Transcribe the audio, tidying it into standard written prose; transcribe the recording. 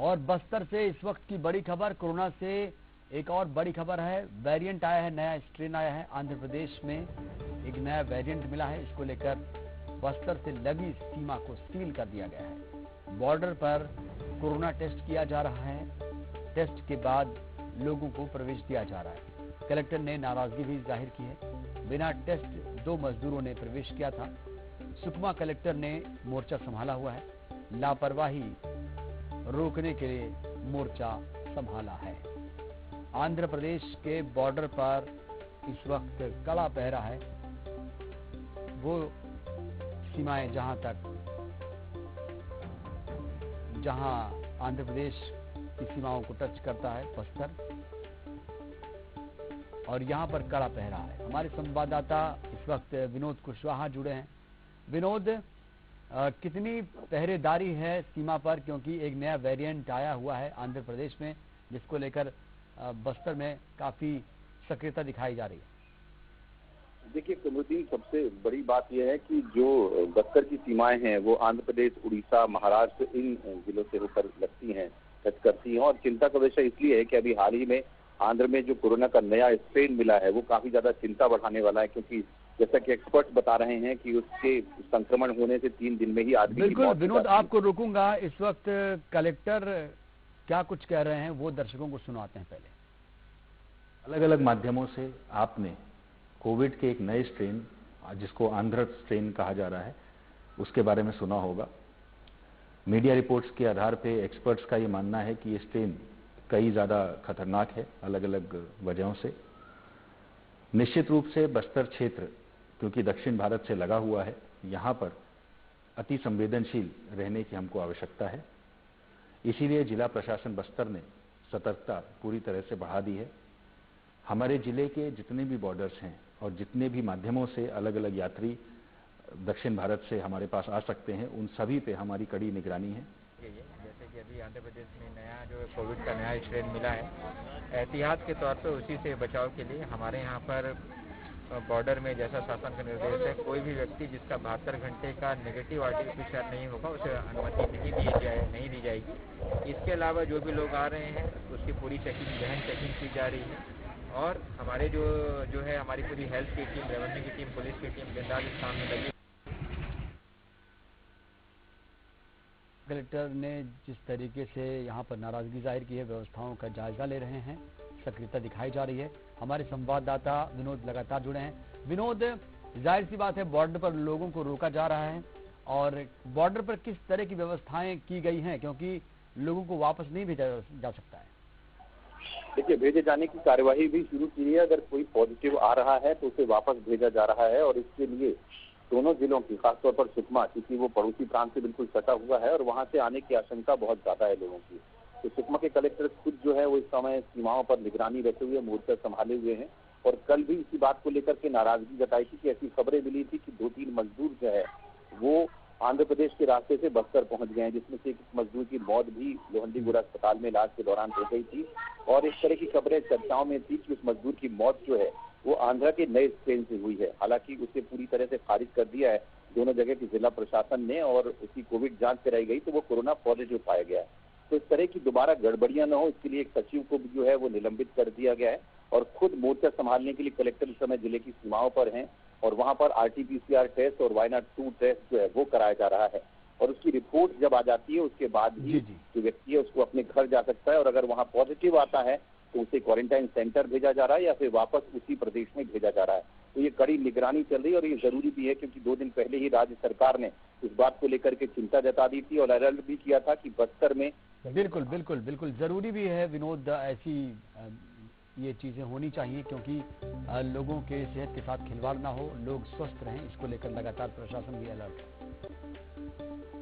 और बस्तर से इस वक्त की बड़ी खबर, कोरोना से एक और बड़ी खबर है। वेरिएंट आया है, नया स्ट्रेन आया है। आंध्र प्रदेश में एक नया वेरिएंट मिला है। इसको लेकर बस्तर से लगी सीमा को सील कर दिया गया है। बॉर्डर पर कोरोना टेस्ट किया जा रहा है। टेस्ट के बाद लोगों को प्रवेश दिया जा रहा है। कलेक्टर ने नाराजगी भी जाहिर की है। बिना टेस्ट 2 मजदूरों ने प्रवेश किया था। सुकमा कलेक्टर ने मोर्चा संभाला हुआ है। लापरवाही रोकने के लिए मोर्चा संभाला है। आंध्र प्रदेश के बॉर्डर पर इस वक्त कड़ा पहरा है। वो सीमाएं जहां आंध्र प्रदेश की सीमाओं को टच करता है बस्तर, और यहां पर कड़ा पहरा है। हमारे संवाददाता इस वक्त विनोद कुशवाहा जुड़े हैं। विनोद, कितनी पहरेदारी है सीमा पर, क्योंकि एक नया वेरिएंट आया हुआ है आंध्र प्रदेश में, जिसको लेकर बस्तर में काफी सक्रियता दिखाई जा रही है। देखिए कमरुद्दीन, सबसे बड़ी बात यह है कि जो बस्तर की सीमाएं हैं वो आंध्र प्रदेश, उड़ीसा, महाराष्ट्र, इन जिलों से होकर लगती हैं, टच करती हैं। और चिंता का विषय इसलिए है कि अभी हाल ही में आंध्र में जो कोरोना का नया स्ट्रेन मिला है वो काफी ज्यादा चिंता बढ़ाने वाला है, क्योंकि जैसा कि एक्सपर्ट्स बता रहे हैं कि उसके संक्रमण होने से 3 दिन में ही आदमी की मौत। विनोद, आपको रोकूंगा। इस वक्त कलेक्टर क्या कुछ कह रहे हैं वो दर्शकों को सुनाते हैं। पहले अलग अलग माध्यमों से आपने कोविड के एक नए स्ट्रेन, जिसको आंध्र स्ट्रेन कहा जा रहा है, उसके बारे में सुना होगा। मीडिया रिपोर्ट्स के आधार पे एक्सपर्ट्स का ये मानना है कि ये स्ट्रेन कई ज़्यादा खतरनाक है अलग अलग वजहों से। निश्चित रूप से बस्तर क्षेत्र, क्योंकि दक्षिण भारत से लगा हुआ है, यहाँ पर अति संवेदनशील रहने की हमको आवश्यकता है। इसीलिए जिला प्रशासन बस्तर ने सतर्कता पूरी तरह से बढ़ा दी है। हमारे जिले के जितने भी बॉर्डर्स हैं और जितने भी माध्यमों से अलग अलग यात्री दक्षिण भारत से हमारे पास आ सकते हैं, उन सभी पे हमारी कड़ी निगरानी है। जैसे कि अभी आंध्र प्रदेश में नया जो कोविड का नया स्ट्रेन मिला है, एहतियात के तौर पर उसी से बचाव के लिए हमारे यहाँ पर बॉर्डर में जैसा शासन का निर्देश है, कोई भी व्यक्ति जिसका 72 घंटे का नेगेटिव आरटीपीसीआर नहीं होगा उसे अनुमति नहीं दी जाएगी। इसके अलावा जो भी लोग आ रहे हैं उसकी पूरी चेकिंग, गहन चेकिंग की जा रही है। और हमारे जो है हमारी पूरी हेल्थ की टीम, रेवेन्यू की टीम, पुलिस की टीम दिन रात इस काम में लगी। कलेक्टर ने जिस तरीके से यहाँ पर नाराजगी जाहिर की है, व्यवस्थाओं का जायजा ले रहे हैं, सक्रियता दिखाई जा रही है। हमारे संवाददाता विनोद लगातार जुड़े हैं। विनोद, जाहिर सी बात है बॉर्डर पर लोगों को रोका जा रहा है, और बॉर्डर पर किस तरह की व्यवस्थाएं की गई हैं, क्योंकि लोगों को वापस नहीं भेजा जा सकता है। देखिए, भेजे जाने की कार्यवाही भी शुरू की है। अगर कोई पॉजिटिव आ रहा है तो उसे वापस भेजा जा रहा है, और इसके लिए दोनों जिलों की, खासतौर पर सुकमा, क्योंकि वो पड़ोसी प्रांत से बिल्कुल सटा हुआ है और वहां से आने की आशंका बहुत ज्यादा है लोगों की, तो सुकमा के कलेक्टर खुद जो है वो इस समय सीमाओं पर निगरानी रखे हुए, मोर्चा संभाले हुए हैं। और कल भी इसी बात को लेकर के नाराजगी जताई थी कि ऐसी खबरें मिली थी कि 2-3 मजदूर जो है वो आंध्र प्रदेश के रास्ते से बस्तर पहुंच गए हैं, जिसमें से एक मजदूर की मौत भी लोहंडीगुड़ा अस्पताल में इलाज के दौरान हो गई थी। और इस तरह की खबरें चर्चाओं में थी कि उस मजदूर की मौत जो है वो आंध्र के नए स्ट्रेन से हुई है। हालांकि उसे पूरी तरह से खारिज कर दिया है दोनों जगह की जिला प्रशासन ने, और उसकी कोविड जांच कराई गई तो वो कोरोना पॉजिटिव पाया गया है। तो इस तरह की दोबारा गड़बड़ियां न हो, इसके लिए एक सचिव को जो है वो निलंबित कर दिया गया है, और खुद मोर्चा संभालने के लिए कलेक्टर इस समय जिले की सीमाओं पर हैं, और वहां पर आरटीपीसीआर टेस्ट और वायनाड 2 टेस्ट जो है वो कराया जा रहा है। और उसकी रिपोर्ट जब आ जाती है उसके बाद ही जो व्यक्ति है उसको अपने घर जा सकता है, और अगर वहां पॉजिटिव आता है तो उसे क्वारंटाइन सेंटर भेजा जा रहा है या फिर वापस उसी प्रदेश में भेजा जा रहा है। तो ये कड़ी निगरानी चल रही है, और ये जरूरी भी है, क्योंकि 2 दिन पहले ही राज्य सरकार ने इस बात को लेकर के चिंता जता दी थी और अलर्ट भी किया था कि बस्तर में बिल्कुल जरूरी भी है विनोद, ऐसी ये चीजें होनी चाहिए, क्योंकि लोगों के सेहत के साथ खिलवाड़ ना हो, लोग स्वस्थ रहें, इसको लेकर लगातार प्रशासन भी अलर्ट है।